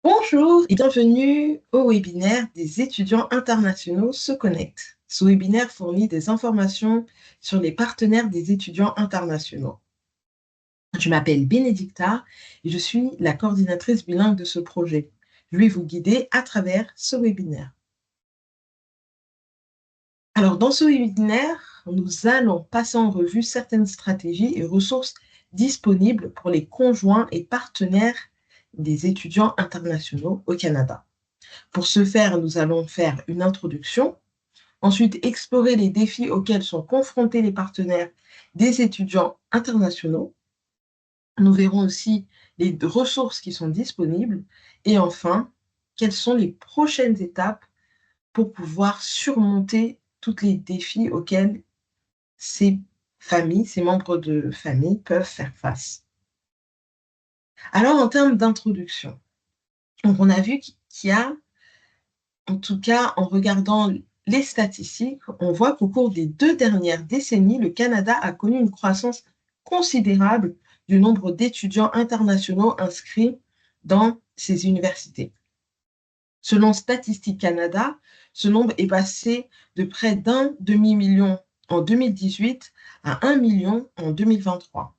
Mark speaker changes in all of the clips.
Speaker 1: Bonjour et bienvenue au webinaire des étudiants internationaux se connectent. Ce webinaire fournit des informations sur les partenaires des étudiants internationaux. Je m'appelle Bénédicta et je suis la coordinatrice bilingue de ce projet. Je vais vous guider à travers ce webinaire. Alors, dans ce webinaire, nous allons passer en revue certaines stratégies et ressources disponibles pour les conjoints et partenaires des étudiants internationaux au Canada. Pour ce faire, nous allons faire une introduction, ensuite explorer les défis auxquels sont confrontés les partenaires des étudiants internationaux. Nous verrons aussi les ressources qui sont disponibles et enfin, quelles sont les prochaines étapes pour pouvoir surmonter tous les défis auxquels ces familles, ces membres de famille peuvent faire face. Alors, en termes d'introduction, on a vu qu'il y a, en tout cas, en regardant les statistiques, on voit qu'au cours des 2 dernières décennies, le Canada a connu une croissance considérable du nombre d'étudiants internationaux inscrits dans ces universités. Selon Statistique Canada, ce nombre est passé de près d'un demi-million en 2018 à 1 million en 2023.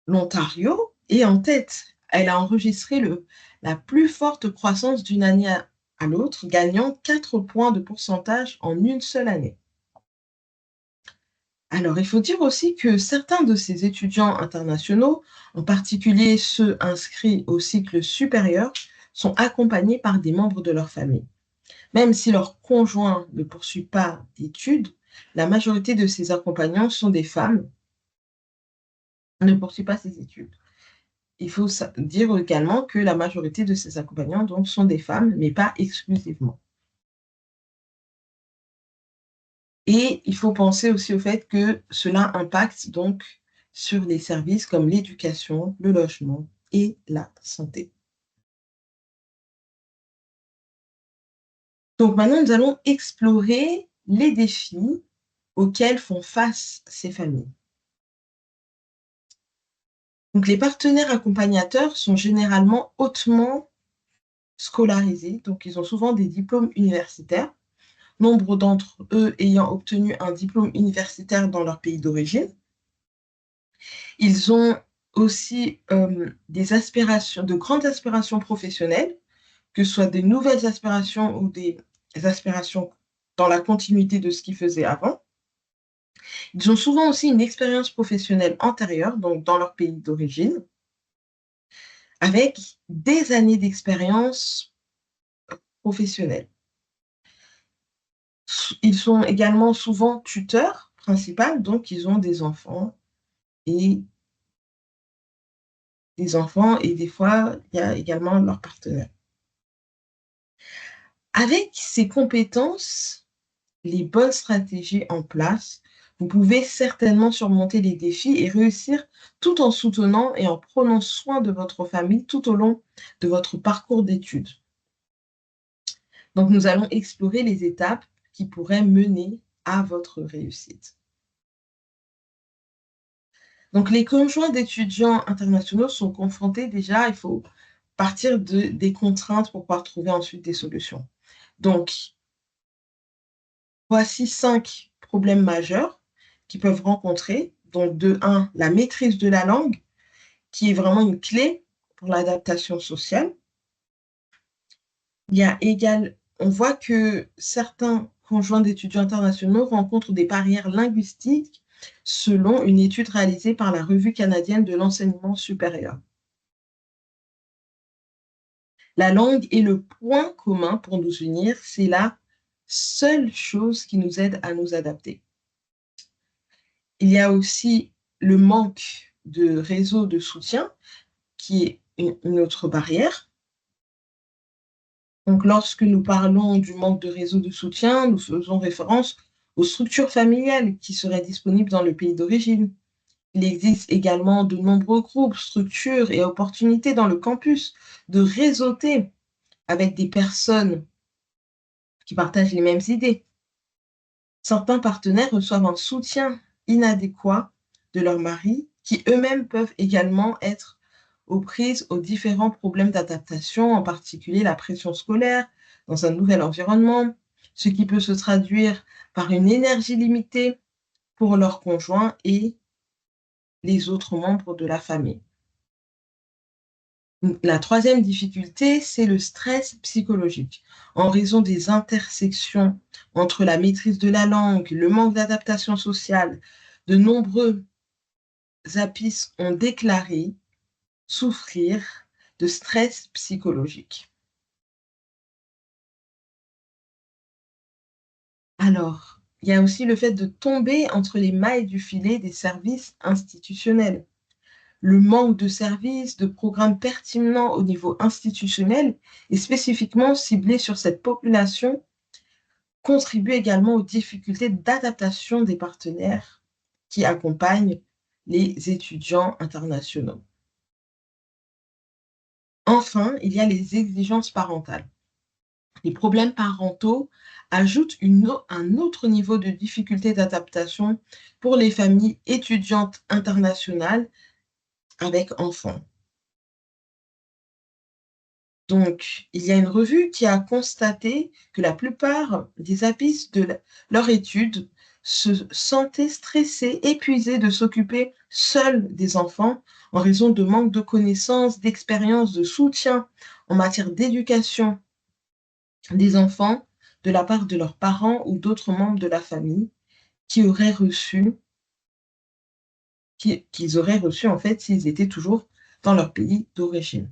Speaker 1: L'Ontario est en tête. Elle a enregistré la plus forte croissance d'une année à l'autre, gagnant 4 points de pourcentage en une seule année. Alors, il faut dire aussi que certains de ces étudiants internationaux, en particulier ceux inscrits au cycle supérieur, sont accompagnés par des membres de leur famille. Même si leur conjoint ne poursuit pas d'études, la majorité de ces accompagnants sont des femmes, ne poursuivent pas ces études. Il faut dire également que la majorité de ces accompagnants donc, sont des femmes, mais pas exclusivement. Et il faut penser aussi au fait que cela impacte donc sur les services comme l'éducation, le logement et la santé. Donc maintenant, nous allons explorer les défis auxquels font face ces familles. Donc les partenaires accompagnateurs sont généralement hautement scolarisés, donc ils ont souvent des diplômes universitaires, nombre d'entre eux ayant obtenu un diplôme universitaire dans leur pays d'origine. Ils ont aussi des aspirations, de grandes aspirations professionnelles, que ce soit des nouvelles aspirations ou des aspirations dans la continuité de ce qu'ils faisaient avant. Ils ont souvent aussi une expérience professionnelle antérieure, donc dans leur pays d'origine, avec des années d'expérience professionnelle. Ils sont également souvent tuteurs principaux, donc ils ont des enfants et des fois, il y a également leur partenaire. Avec ces compétences, les bonnes stratégies en place, vous pouvez certainement surmonter les défis et réussir tout en soutenant et en prenant soin de votre famille tout au long de votre parcours d'études. Donc, nous allons explorer les étapes qui pourraient mener à votre réussite. Donc, les conjoints d'étudiants internationaux sont confrontés déjà, il faut partir des contraintes pour pouvoir trouver ensuite des solutions. Donc, voici 5 problèmes majeurs qu'ils peuvent rencontrer. Donc, de 1, la maîtrise de la langue, qui est vraiment une clé pour l'adaptation sociale. On voit que certains conjoints d'étudiants internationaux rencontrent des barrières linguistiques selon une étude réalisée par la Revue canadienne de l'enseignement supérieur. La langue est le point commun pour nous unir, c'est la seule chose qui nous aide à nous adapter. Il y a aussi le manque de réseau de soutien, qui est une autre barrière. Donc, lorsque nous parlons du manque de réseau de soutien, nous faisons référence aux structures familiales qui seraient disponibles dans le pays d'origine. Il existe également de nombreux groupes, structures et opportunités dans le campus de réseauter avec des personnes qui partagent les mêmes idées. Certains partenaires reçoivent un soutien inadéquat de leur mari, qui eux-mêmes peuvent également être aux prises aux différents problèmes d'adaptation, en particulier la pression scolaire dans un nouvel environnement, ce qui peut se traduire par une énergie limitée pour leur conjoint et les autres membres de la famille. La troisième difficulté, c'est le stress psychologique. En raison des intersections entre la maîtrise de la langue, le manque d'adaptation sociale, de nombreux APIS ont déclaré souffrir de stress psychologique. Alors, il y a aussi le fait de tomber entre les mailles du filet des services institutionnels. Le manque de services, de programmes pertinents au niveau institutionnel et spécifiquement ciblés sur cette population contribue également aux difficultés d'adaptation des partenaires qui accompagnent les étudiants internationaux. Enfin, il y a les exigences parentales. Les problèmes parentaux ajoutent un autre niveau de difficulté d'adaptation pour les familles étudiantes internationales avec enfants. Donc, il y a une revue qui a constaté que la plupart des APIS de leur étude se sentaient stressés, épuisés de s'occuper seuls des enfants en raison de manque de connaissances, d'expérience, de soutien en matière d'éducation des enfants de la part de leurs parents ou d'autres membres de la famille qu'ils auraient reçu en fait s'ils étaient toujours dans leur pays d'origine.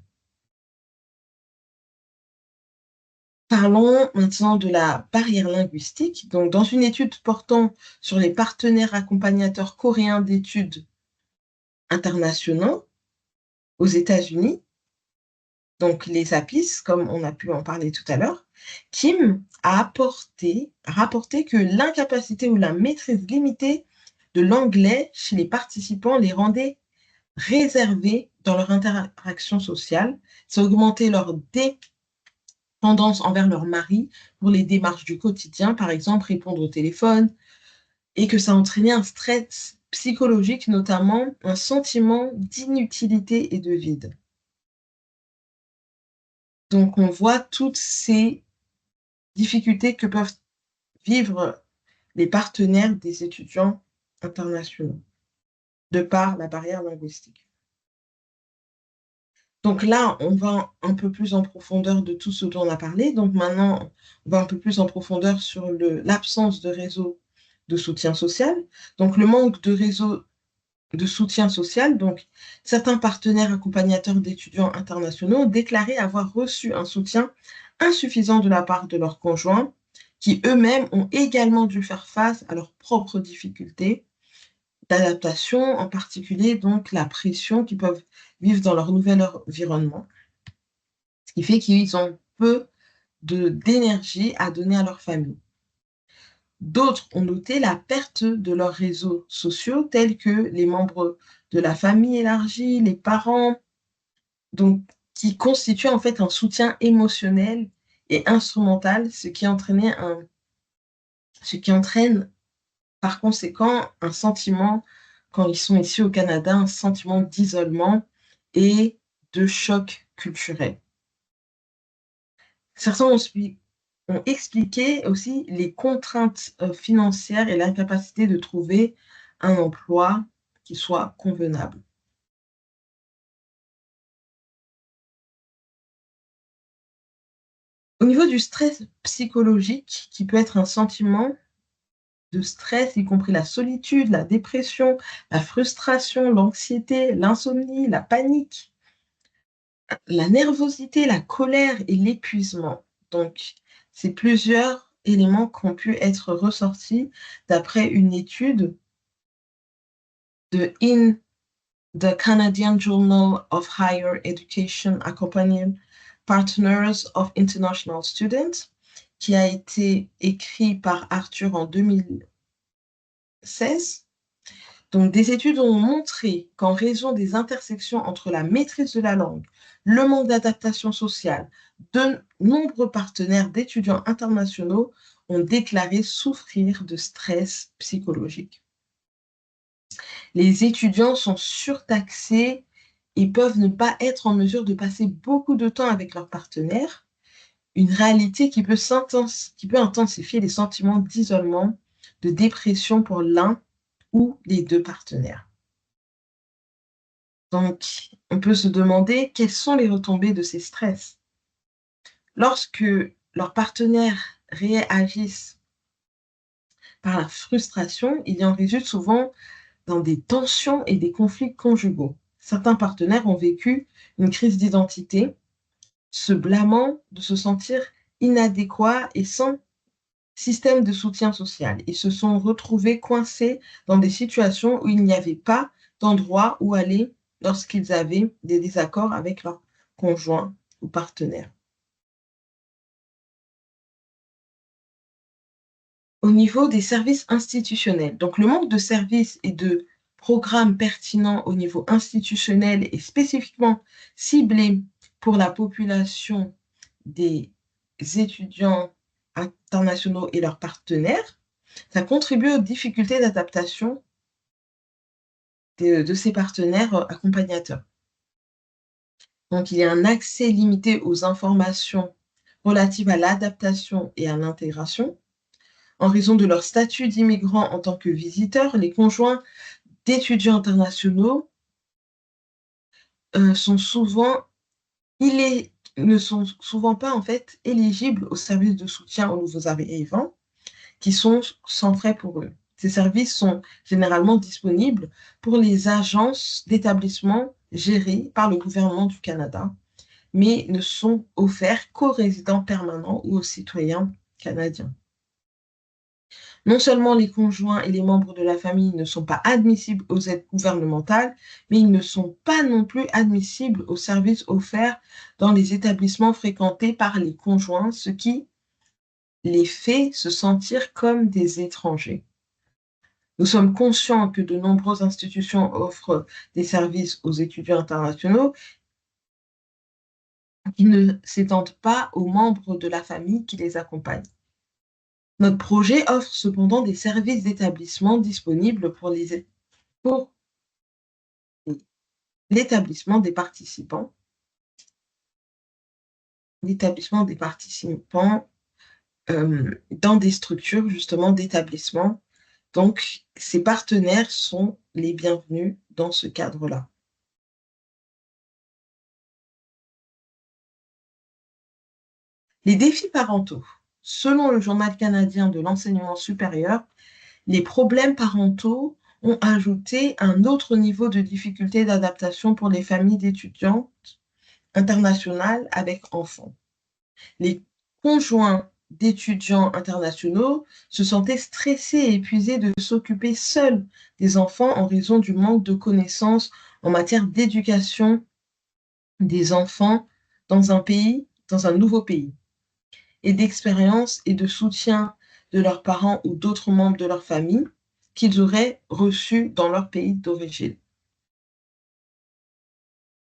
Speaker 1: Parlons maintenant de la barrière linguistique. Donc, dans une étude portant sur les partenaires accompagnateurs coréens d'études internationaux aux États-Unis, donc les APIS, comme on a pu en parler tout à l'heure, Kim a rapporté que l'incapacité ou la maîtrise limitée de l'anglais chez les participants les rendait réservés dans leur interaction sociale. Ça augmentait leur dépendance envers leur mari pour les démarches du quotidien, par exemple répondre au téléphone, et que ça entraînait un stress psychologique, notamment un sentiment d'inutilité et de vide. Donc on voit toutes ces difficultés que peuvent vivre les partenaires des étudiants internationaux, de par la barrière linguistique. Donc là, on va un peu plus en profondeur de tout ce dont on a parlé. Donc maintenant, on va un peu plus en profondeur sur l'absence de réseau de soutien social. Donc le manque de réseau de soutien social. Donc certains partenaires accompagnateurs d'étudiants internationaux ont déclaré avoir reçu un soutien insuffisant de la part de leurs conjoints, qui eux-mêmes ont également dû faire face à leurs propres difficultés d'adaptation, en particulier donc la pression qu'ils peuvent vivre dans leur nouvel environnement, ce qui fait qu'ils ont peu d'énergie à donner à leur famille. D'autres ont noté la perte de leurs réseaux sociaux, tels que les membres de la famille élargie, les parents, donc qui constituent en fait un soutien émotionnel et instrumental, ce qui entraîne par conséquent un sentiment, quand ils sont ici au Canada, un sentiment d'isolement et de choc culturel. Certains ont expliqué aussi les contraintes financières et l'incapacité de trouver un emploi qui soit convenable. Au niveau du stress psychologique, qui peut être un sentiment de stress, y compris la solitude, la dépression, la frustration, l'anxiété, l'insomnie, la panique, la nervosité, la colère et l'épuisement. Donc, c'est plusieurs éléments qui ont pu être ressortis d'après une étude in the Canadian Journal of Higher Education Accompanying Partners of International Students, qui a été écrit par Arthur en 2016. Donc, des études ont montré qu'en raison des intersections entre la maîtrise de la langue, le manque d'adaptation sociale, de nombreux partenaires d'étudiants internationaux ont déclaré souffrir de stress psychologique. Les étudiants sont surtaxés Ils peuvent ne pas être en mesure de passer beaucoup de temps avec leur partenaire, une réalité qui peut intensifier les sentiments d'isolement, de dépression pour l'un ou les deux partenaires. Donc, on peut se demander quelles sont les retombées de ces stress. Lorsque leurs partenaires réagissent par la frustration, il en résulte souvent dans des tensions et des conflits conjugaux. Certains partenaires ont vécu une crise d'identité, se blâmant de se sentir inadéquats et sans système de soutien social. Ils se sont retrouvés coincés dans des situations où il n'y avait pas d'endroit où aller lorsqu'ils avaient des désaccords avec leur conjoint ou partenaire. Au niveau des services institutionnels, donc le manque de services et de programmes pertinents au niveau institutionnel et spécifiquement ciblés pour la population des étudiants internationaux et leurs partenaires, ça contribue aux difficultés d'adaptation de ces partenaires accompagnateurs. Donc, il y a un accès limité aux informations relatives à l'adaptation et à l'intégration. En raison de leur statut d'immigrants en tant que visiteurs, les conjoints d'étudiants internationaux sont souvent ne sont souvent pas en fait éligibles aux services de soutien aux nouveaux arrivants qui sont sans frais pour eux. Ces services sont généralement disponibles pour les agences d'établissements gérées par le gouvernement du Canada, mais ne sont offerts qu'aux résidents permanents ou aux citoyens canadiens. Non seulement les conjoints et les membres de la famille ne sont pas admissibles aux aides gouvernementales, mais ils ne sont pas non plus admissibles aux services offerts dans les établissements fréquentés par les conjoints, ce qui les fait se sentir comme des étrangers. Nous sommes conscients que de nombreuses institutions offrent des services aux étudiants internationaux qui ne s'étendent pas aux membres de la famille qui les accompagnent. Notre projet offre cependant des services d'établissement disponibles pour l'établissement des participants, dans des structures justement d'établissement. Donc, ces partenaires sont les bienvenus dans ce cadre-là. Les défis parentaux. Selon le Journal canadien de l'enseignement supérieur, les problèmes parentaux ont ajouté un autre niveau de difficulté d'adaptation pour les familles d'étudiantes internationales avec enfants. Les conjoints d'étudiants internationaux se sentaient stressés et épuisés de s'occuper seuls des enfants en raison du manque de connaissances en matière d'éducation des enfants dans un nouveau pays, et d'expérience et de soutien de leurs parents ou d'autres membres de leur famille qu'ils auraient reçus dans leur pays d'origine.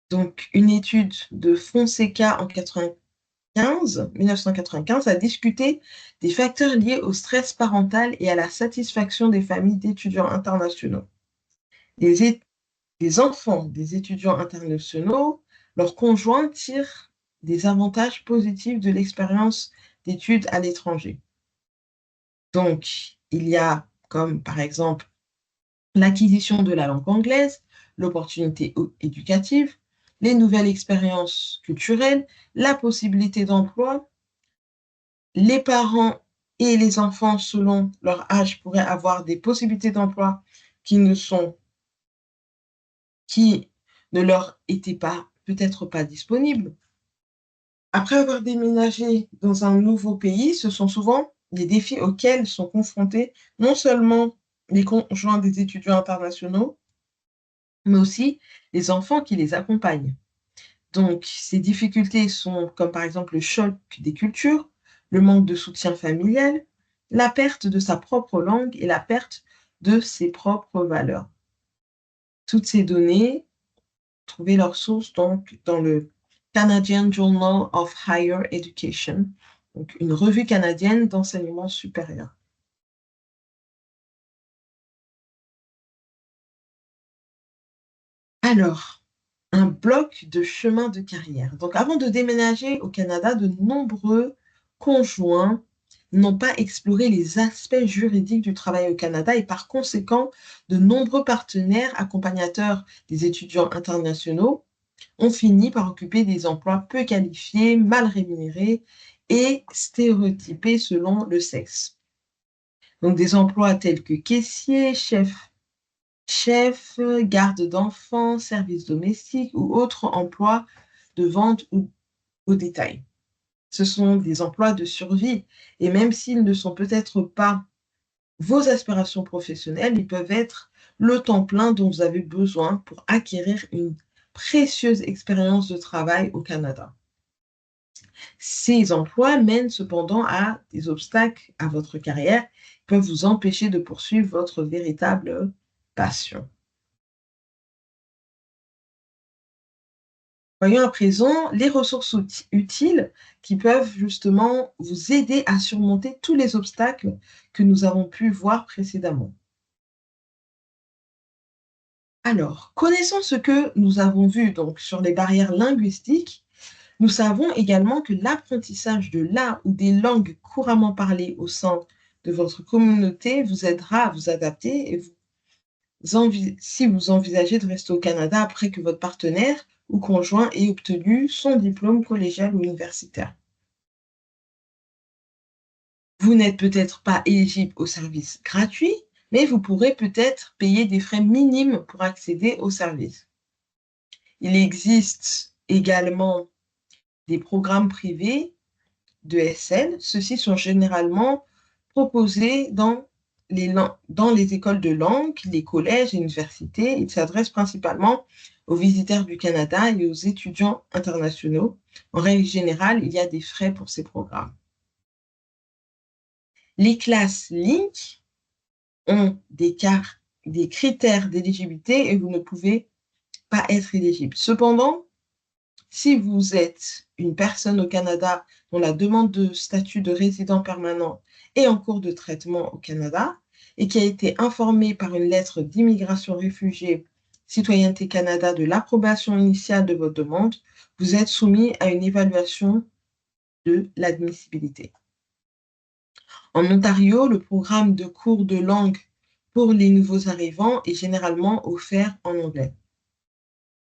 Speaker 1: Donc, une étude de Fonseca en 1995 a discuté des facteurs liés au stress parental et à la satisfaction des familles d'étudiants internationaux. Les, les enfants des étudiants internationaux, leurs conjoints tirent des avantages positifs de l'expérience d'études à l'étranger. Donc, il y a comme par exemple l'acquisition de la langue anglaise, l'opportunité éducative, les nouvelles expériences culturelles, la possibilité d'emploi. Les parents et les enfants, selon leur âge, pourraient avoir des possibilités d'emploi qui qui ne leur étaient pas, peut-être pas disponibles. Après avoir déménagé dans un nouveau pays, ce sont souvent les défis auxquels sont confrontés non seulement les conjoints des étudiants internationaux, mais aussi les enfants qui les accompagnent. Donc, ces difficultés sont comme par exemple le choc des cultures, le manque de soutien familial, la perte de sa propre langue et la perte de ses propres valeurs. Toutes ces données, trouver leur source donc dans le Canadian Journal of Higher Education, donc une revue canadienne d'enseignement supérieur. Alors, un bloc de chemin de carrière. Donc, avant de déménager au Canada, de nombreux conjoints n'ont pas exploré les aspects juridiques du travail au Canada et par conséquent, de nombreux partenaires accompagnateurs des étudiants internationaux ont fini par occuper des emplois peu qualifiés, mal rémunérés et stéréotypés selon le sexe. Donc des emplois tels que caissier, chef, garde d'enfants, service domestique ou autres emplois de vente ou au détail. Ce sont des emplois de survie et même s'ils ne sont peut-être pas vos aspirations professionnelles, ils peuvent être le temps plein dont vous avez besoin pour acquérir une précieuse expérience de travail au Canada. Ces emplois mènent cependant à des obstacles à votre carrière qui peuvent vous empêcher de poursuivre votre véritable passion. Voyons à présent les ressources utiles qui peuvent justement vous aider à surmonter tous les obstacles que nous avons pu voir précédemment. Alors, connaissant ce que nous avons vu donc sur les barrières linguistiques, nous savons également que l'apprentissage de la ou des langues couramment parlées au sein de votre communauté vous aidera à vous adapter et si vous envisagez de rester au Canada après que votre partenaire ou conjoint ait obtenu son diplôme collégial ou universitaire. Vous n'êtes peut-être pas éligible au service gratuit, mais vous pourrez peut-être payer des frais minimes pour accéder au service. Il existe également des programmes privés de SL. Ceux-ci sont généralement proposés dans les écoles de langue, les collèges et universités. Ils s'adressent principalement aux visiteurs du Canada et aux étudiants internationaux. En règle générale, il y a des frais pour ces programmes. Les classes Link ont des critères d'éligibilité et vous ne pouvez pas être éligible. Cependant, si vous êtes une personne au Canada dont la demande de statut de résident permanent est en cours de traitement au Canada et qui a été informée par une lettre d'immigration réfugiée Citoyenneté Canada de l'approbation initiale de votre demande, vous êtes soumis à une évaluation de l'admissibilité. En Ontario, le programme de cours de langue pour les nouveaux arrivants est généralement offert en anglais.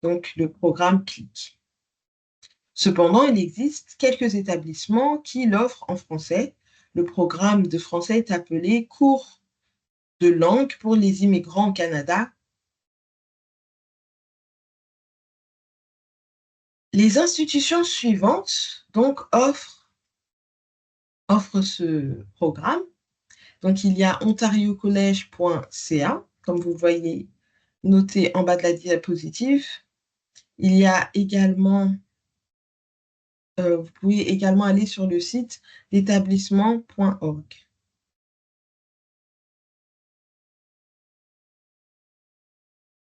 Speaker 1: Donc, le programme CLIC. Cependant, il existe quelques établissements qui l'offrent en français. Le programme de français est appelé cours de langue pour les immigrants au Canada. Les institutions suivantes donc offrent ce programme. Donc, il y a ontariocollege.ca, comme vous le voyez noté en bas de la diapositive. Il y a également, vous pouvez également aller sur le site d'établissement.org.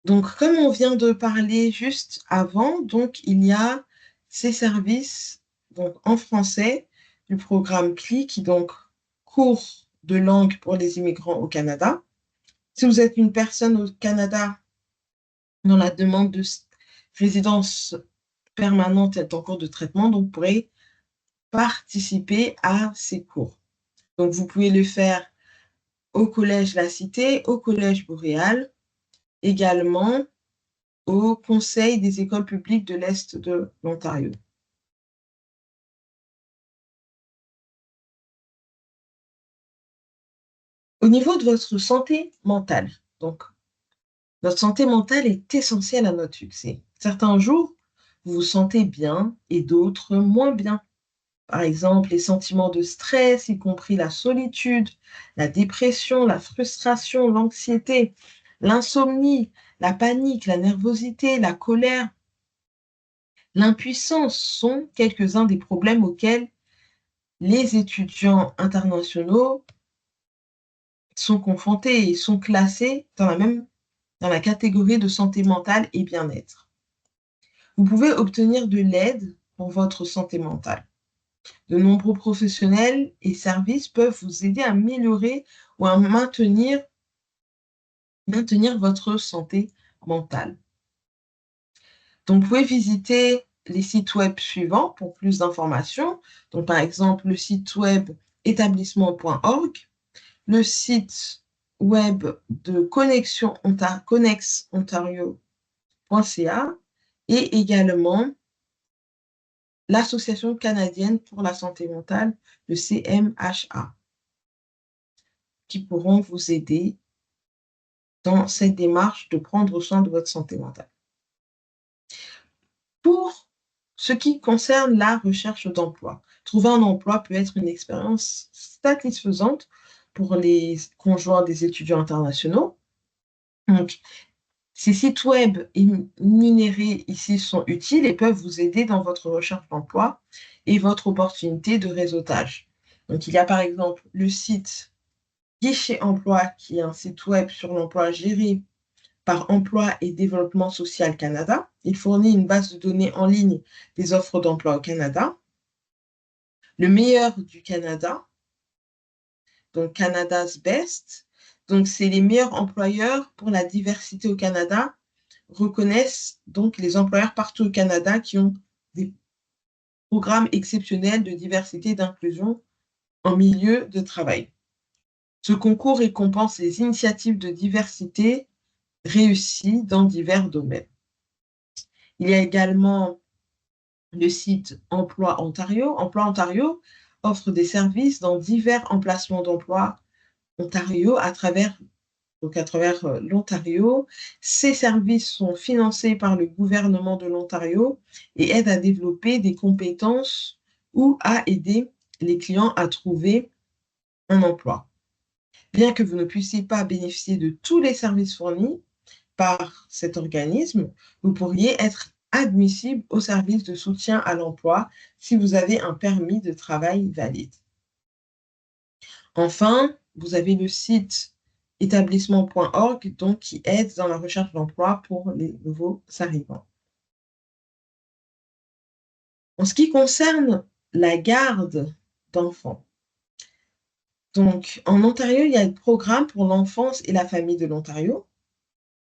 Speaker 1: Donc, comme on vient de parler juste avant, donc il y a ces services donc, en français du programme CLI, qui donc cours de langue pour les immigrants au Canada. Si vous êtes une personne au Canada dont la demande de résidence permanente est en cours de traitement, donc vous pourrez participer à ces cours. Donc, vous pouvez le faire au Collège La Cité, au Collège Boréal, également au Conseil des écoles publiques de l'Est de l'Ontario. Au niveau de votre santé mentale, donc, notre santé mentale est essentielle à notre succès. Certains jours, vous vous sentez bien et d'autres moins bien. Par exemple, les sentiments de stress, y compris la solitude, la dépression, la frustration, l'anxiété, l'insomnie, la panique, la nervosité, la colère, l'impuissance sont quelques-uns des problèmes auxquels les étudiants internationaux sont confrontés et sont classés dans la catégorie de santé mentale et bien-être. Vous pouvez obtenir de l'aide pour votre santé mentale. De nombreux professionnels et services peuvent vous aider à améliorer ou à maintenir votre santé mentale. Donc, vous pouvez visiter les sites web suivants pour plus d'informations. Donc, par exemple, le site web établissement.org, le site web de connexontario.ca et également l'Association canadienne pour la santé mentale, le CMHA, qui pourront vous aider dans cette démarche de prendre soin de votre santé mentale. Pour ce qui concerne la recherche d'emploi, trouver un emploi peut être une expérience satisfaisante pour les conjoints des étudiants internationaux. Donc, ces sites web énumérés ici sont utiles et peuvent vous aider dans votre recherche d'emploi et votre opportunité de réseautage. Donc, il y a par exemple le site Guichet Emploi, qui est un site web sur l'emploi géré par Emploi et Développement Social Canada. Il fournit une base de données en ligne des offres d'emploi au Canada. Le meilleur du Canada, donc Canada's Best. Donc, c'est les meilleurs employeurs pour la diversité au Canada, reconnaissent donc les employeurs partout au Canada qui ont des programmes exceptionnels de diversité et d'inclusion en milieu de travail. Ce concours récompense les initiatives de diversité réussies dans divers domaines. Il y a également le site Emploi Ontario. Emploi Ontario offre des services dans divers emplacements d'emploi Ontario à travers l'Ontario. Ces services sont financés par le gouvernement de l'Ontario et aident à développer des compétences ou à aider les clients à trouver un emploi. Bien que vous ne puissiez pas bénéficier de tous les services fournis par cet organisme, vous pourriez être admissible au service de soutien à l'emploi si vous avez un permis de travail valide. Enfin, vous avez le site établissement.org donc qui aide dans la recherche d'emploi pour les nouveaux arrivants. En ce qui concerne la garde d'enfants, donc en Ontario, il y a le programme pour l'enfance et la famille de l'Ontario.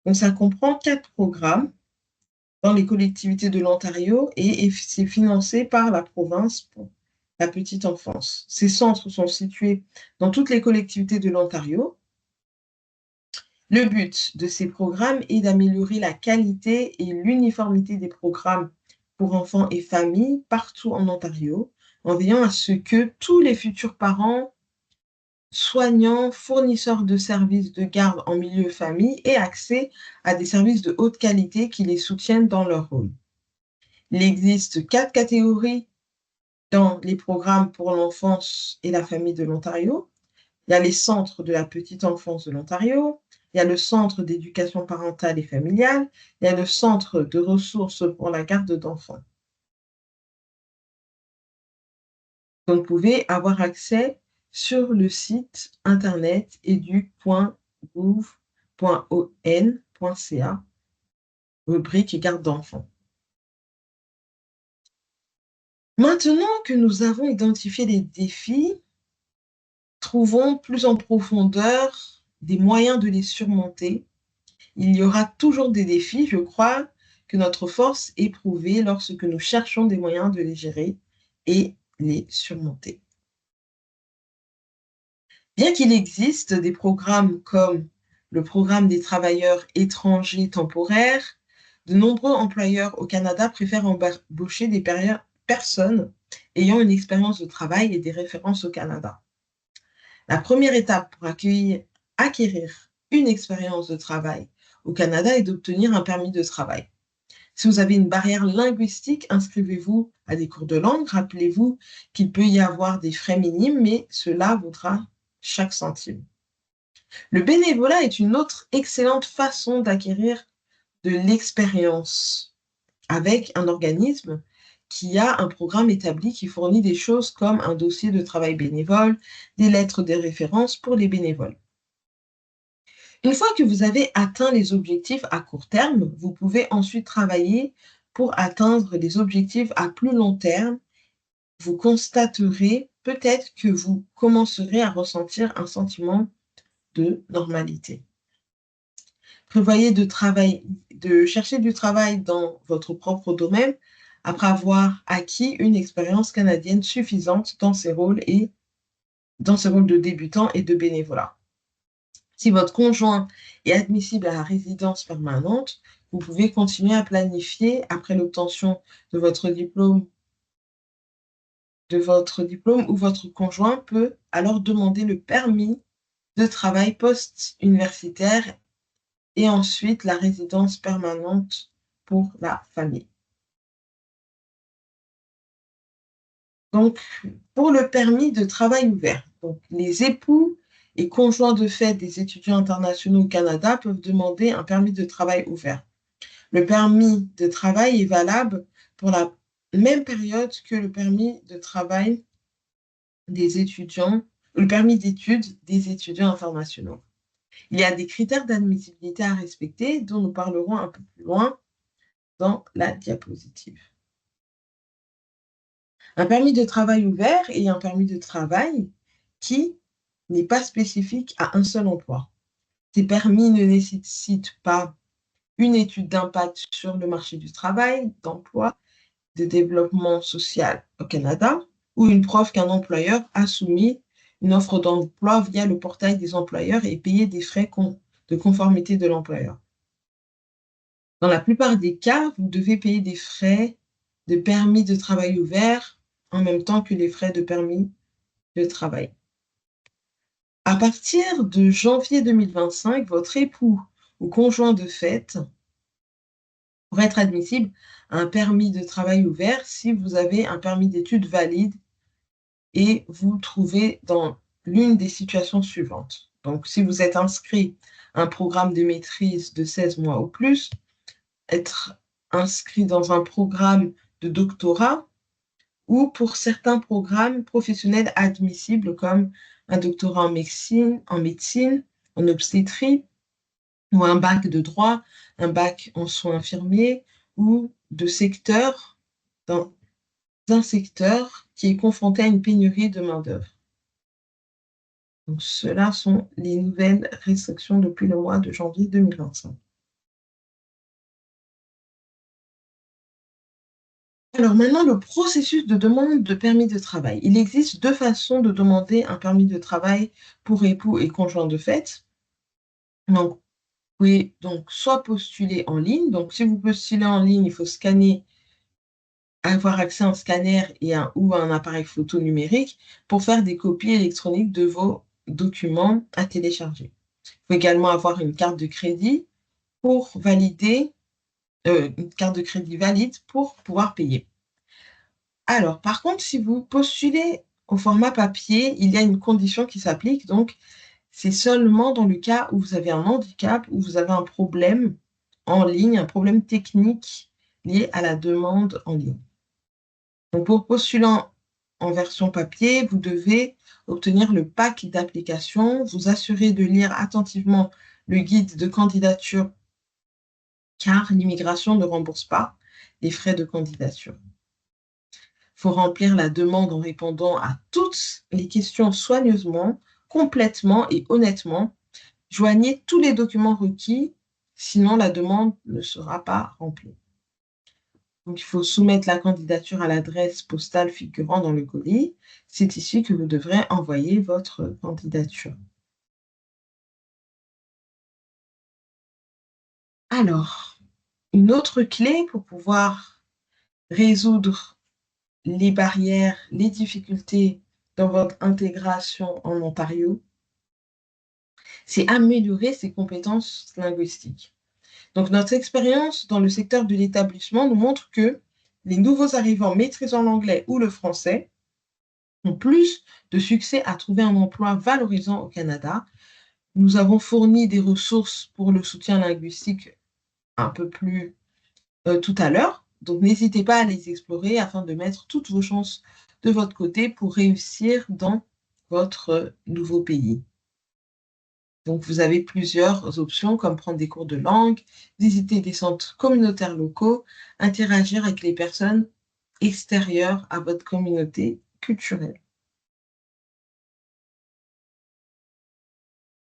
Speaker 1: Donc ça comprend 4 programmes dans les collectivités de l'Ontario et c'est financé par la province pour la petite enfance. Ces centres sont situés dans toutes les collectivités de l'Ontario. Le but de ces programmes est d'améliorer la qualité et l'uniformité des programmes pour enfants et familles partout en Ontario, en veillant à ce que tous les futurs parents, soignants, fournisseurs de services de garde en milieu famille aient accès à des services de haute qualité qui les soutiennent dans leur rôle. Il existe 4 catégories dans les programmes pour l'enfance et la famille de l'Ontario. Il y a les centres de la petite enfance de l'Ontario, il y a le centre d'éducation parentale et familiale, il y a le centre de ressources pour la garde d'enfants. Donc, vous pouvez avoir accès sur le site internet edu.gouv.on.ca, rubrique garde d'enfants. Maintenant que nous avons identifié les défis, trouvons plus en profondeur des moyens de les surmonter. Il y aura toujours des défis, je crois que notre force est prouvée lorsque nous cherchons des moyens de les gérer et les surmonter. Bien qu'il existe des programmes comme le programme des travailleurs étrangers temporaires, de nombreux employeurs au Canada préfèrent embaucher des personnes ayant une expérience de travail et des références au Canada. La première étape pour acquérir une expérience de travail au Canada est d'obtenir un permis de travail. Si vous avez une barrière linguistique, inscrivez-vous à des cours de langue. Rappelez-vous qu'il peut y avoir des frais minimes, mais cela vaudra chaque centime. Le bénévolat est une autre excellente façon d'acquérir de l'expérience avec un organisme qui a un programme établi qui fournit des choses comme un dossier de travail bénévole, des lettres de référence pour les bénévoles. Une fois que vous avez atteint les objectifs à court terme, vous pouvez ensuite travailler pour atteindre les objectifs à plus long terme. Vous constaterez peut-être que vous commencerez à ressentir un sentiment de normalité. Prévoyez de chercher du travail dans votre propre domaine après avoir acquis une expérience canadienne suffisante dans ces rôles de débutant et de bénévolat. Si votre conjoint est admissible à la résidence permanente, vous pouvez continuer à planifier après l'obtention de votre diplôme ou votre conjoint peut alors demander le permis de travail post-universitaire et ensuite la résidence permanente pour la famille. Donc, pour le permis de travail ouvert, donc, les époux et conjoints de fait des étudiants internationaux au Canada peuvent demander un permis de travail ouvert. Le permis de travail est valable pour la même période que le permis de travail des étudiants, le permis d'études des étudiants internationaux. Il y a des critères d'admissibilité à respecter dont nous parlerons un peu plus loin dans la diapositive. Un permis de travail ouvert est un permis de travail qui n'est pas spécifique à un seul emploi. Ces permis ne nécessitent pas une étude d'impact sur le marché du travail, d'emploi, de développement social au Canada, ou une preuve qu'un employeur a soumis une offre d'emploi via le portail des employeurs et payé des frais de conformité de l'employeur. Dans la plupart des cas, vous devez payer des frais de permis de travail ouvert en même temps que les frais de permis de travail. À partir de janvier 2025, votre époux ou conjoint de fait pourrait être admissible à un permis de travail ouvert si vous avez un permis d'études valide et vous trouvez dans l'une des situations suivantes. Donc, si vous êtes inscrit à un programme de maîtrise de 16 mois ou plus, être inscrit dans un programme de doctorat ou pour certains programmes professionnels admissibles comme un doctorat en médecine, en obstétrie, ou un bac de droit, un bac en soins infirmiers, ou dans un secteur qui est confronté à une pénurie de main-d'œuvre. Donc, ceux-là sont les nouvelles restrictions depuis le mois de janvier 2025. Alors maintenant, le processus de demande de permis de travail. Il existe deux façons de demander un permis de travail pour époux et conjoint de fait. Donc, vous pouvez donc soit postuler en ligne. Donc, si vous postulez en ligne, il faut avoir accès à un scanner ou à un appareil photo numérique pour faire des copies électroniques de vos documents à télécharger. Il faut également avoir une carte de crédit une carte de crédit valide pour pouvoir payer. Alors, par contre, si vous postulez au format papier, il y a une condition qui s'applique. Donc, c'est seulement dans le cas où vous avez un handicap, où vous avez un problème en ligne, un problème technique lié à la demande en ligne. Donc, pour postuler en version papier, vous devez obtenir le pack d'application, vous assurer de lire attentivement le guide de candidature, car l'immigration ne rembourse pas les frais de candidature. Il faut remplir la demande en répondant à toutes les questions soigneusement, complètement et honnêtement. Joignez tous les documents requis, sinon la demande ne sera pas remplie. Donc, il faut soumettre la candidature à l'adresse postale figurant dans le colis. C'est ici que vous devrez envoyer votre candidature. Alors, une autre clé pour pouvoir résoudre les barrières, les difficultés dans votre intégration en Ontario, c'est améliorer ses compétences linguistiques. Donc, notre expérience dans le secteur de l'établissement nous montre que les nouveaux arrivants maîtrisant l'anglais ou le français ont plus de succès à trouver un emploi valorisant au Canada. Nous avons fourni des ressources pour le soutien linguistique un peu plus tout à l'heure. Donc, n'hésitez pas à les explorer afin de mettre toutes vos chances de votre côté pour réussir dans votre nouveau pays. Donc, vous avez plusieurs options comme prendre des cours de langue, visiter des centres communautaires locaux, interagir avec les personnes extérieures à votre communauté culturelle.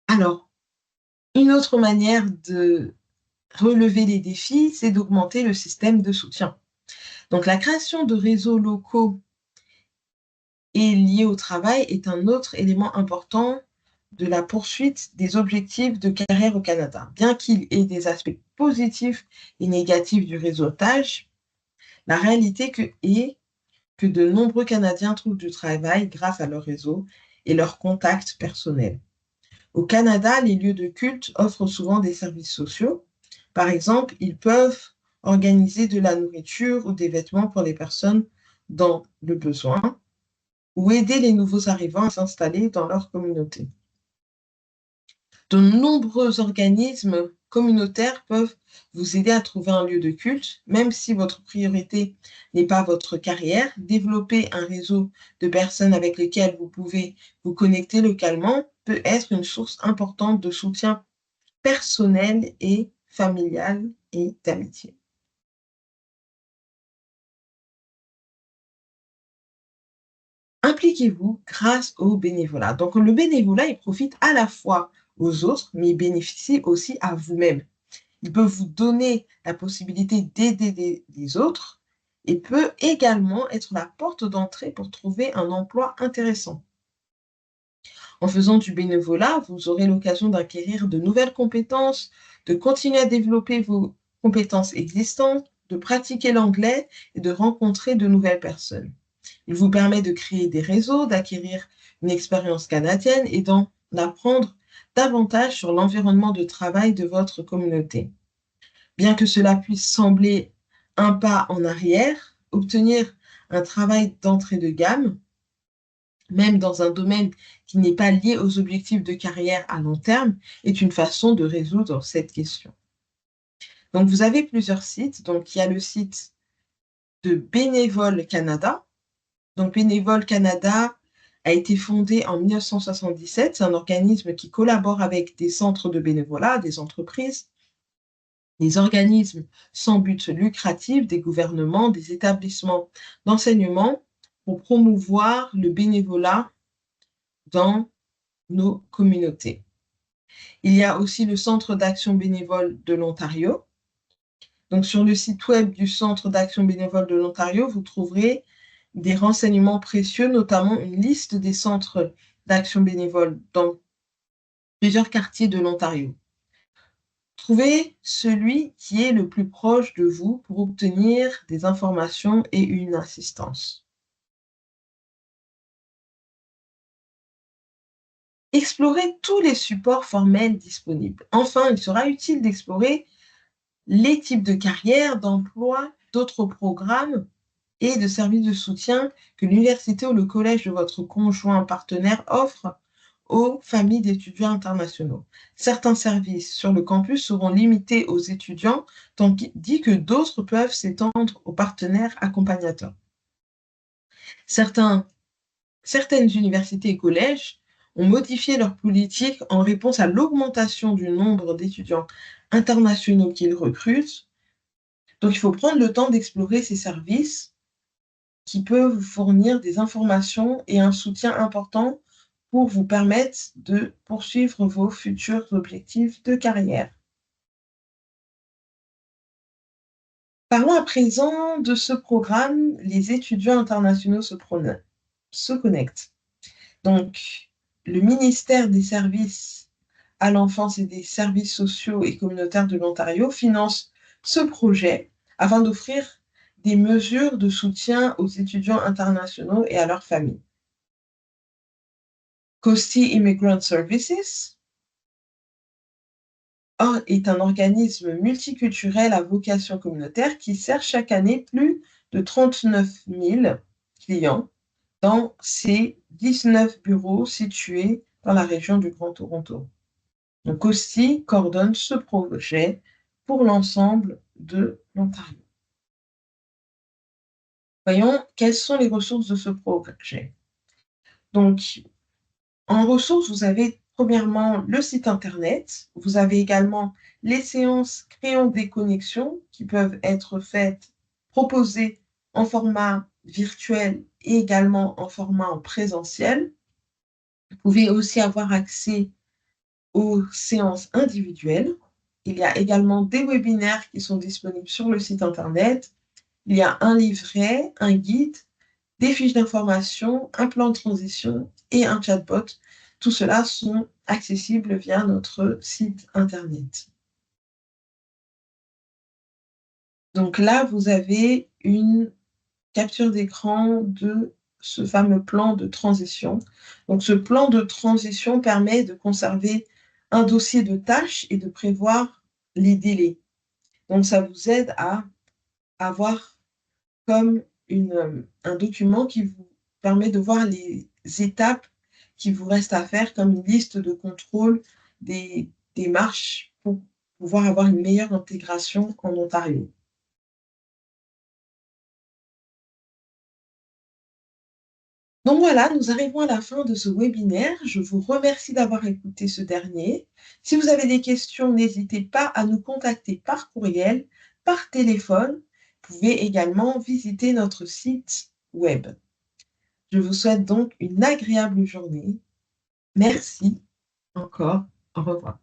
Speaker 1: Alors, Une autre manière de relever les défis, c'est d'augmenter le système de soutien. Donc, la création de réseaux locaux et liés au travail est un autre élément important de la poursuite des objectifs de carrière au Canada. Bien qu'il ait des aspects positifs et négatifs du réseautage, la réalité est que de nombreux Canadiens trouvent du travail grâce à leur réseau et leurs contacts personnels. Au Canada, les lieux de culte offrent souvent des services sociaux. Par exemple, ils peuvent organiser de la nourriture ou des vêtements pour les personnes dans le besoin ou aider les nouveaux arrivants à s'installer dans leur communauté. De nombreux organismes communautaires peuvent vous aider à trouver un lieu de culte, même si votre priorité n'est pas votre carrière. Développer un réseau de personnes avec lesquelles vous pouvez vous connecter localement peut être une source importante de soutien personnel et familial et d'amitié. Impliquez-vous grâce au bénévolat. Donc, le bénévolat, il profite à la fois aux autres, mais il bénéficie aussi à vous-même. Il peut vous donner la possibilité d'aider les autres et peut également être la porte d'entrée pour trouver un emploi intéressant. En faisant du bénévolat, vous aurez l'occasion d'acquérir de nouvelles compétences, de continuer à développer vos compétences existantes, de pratiquer l'anglais et de rencontrer de nouvelles personnes. Il vous permet de créer des réseaux, d'acquérir une expérience canadienne et d'en apprendre davantage sur l'environnement de travail de votre communauté. Bien que cela puisse sembler un pas en arrière, obtenir un travail d'entrée de gamme, même dans un domaine qui n'est pas lié aux objectifs de carrière à long terme, est une façon de résoudre cette question. Donc, vous avez plusieurs sites. Donc, il y a le site de Bénévoles Canada. Donc, Bénévoles Canada a été fondé en 1977. C'est un organisme qui collabore avec des centres de bénévolat, des entreprises, des organismes sans but lucratif, des gouvernements, des établissements d'enseignement pour promouvoir le bénévolat dans nos communautés. Il y a aussi le Centre d'action bénévole de l'Ontario. Donc, sur le site web du Centre d'action bénévole de l'Ontario, vous trouverez des renseignements précieux, notamment une liste des centres d'action bénévole dans plusieurs quartiers de l'Ontario. Trouvez celui qui est le plus proche de vous pour obtenir des informations et une assistance. Explorez tous les supports formels disponibles. Enfin, il sera utile d'explorer les types de carrières, d'emplois, d'autres programmes et de services de soutien que l'université ou le collège de votre conjoint partenaire offre aux familles d'étudiants internationaux. Certains services sur le campus seront limités aux étudiants, tandis que d'autres peuvent s'étendre aux partenaires accompagnateurs. Certaines universités et collèges ont modifié leur politique en réponse à l'augmentation du nombre d'étudiants internationaux qu'ils recrutent. Donc, il faut prendre le temps d'explorer ces services qui peuvent vous fournir des informations et un soutien important pour vous permettre de poursuivre vos futurs objectifs de carrière. Parlons à présent de ce programme, les étudiants internationaux se connectent. Donc, le ministère des Services à l'enfance et des services sociaux et communautaires de l'Ontario finance ce projet afin d'offrir des mesures de soutien aux étudiants internationaux et à leurs familles. Coastie Immigrant Services est un organisme multiculturel à vocation communautaire qui sert chaque année plus de 39 000 clients dans ses 19 bureaux situés dans la région du Grand Toronto. Donc, Coastie coordonne ce projet pour l'ensemble de l'Ontario. Voyons quelles sont les ressources de ce projet. Donc, en ressources, vous avez premièrement le site internet. Vous avez également les séances créant des connexions qui peuvent être faites, proposées en format virtuel et également en format en présentiel. Vous pouvez aussi avoir accès aux séances individuelles. Il y a également des webinaires qui sont disponibles sur le site internet. Il y a un livret, un guide, des fiches d'information, un plan de transition et un chatbot. Tout cela sont accessibles via notre site internet. Donc là, vous avez une capture d'écran de ce fameux plan de transition. Donc ce plan de transition permet de conserver un dossier de tâches et de prévoir les délais. Donc ça vous aide à avoir comme un document qui vous permet de voir les étapes qui vous restent à faire, comme une liste de contrôle des démarches pour pouvoir avoir une meilleure intégration en Ontario. Donc voilà, nous arrivons à la fin de ce webinaire. Je vous remercie d'avoir écouté ce dernier. Si vous avez des questions, n'hésitez pas à nous contacter par courriel, par téléphone. Vous pouvez également visiter notre site web. Je vous souhaite donc une agréable journée. Merci encore. Au revoir.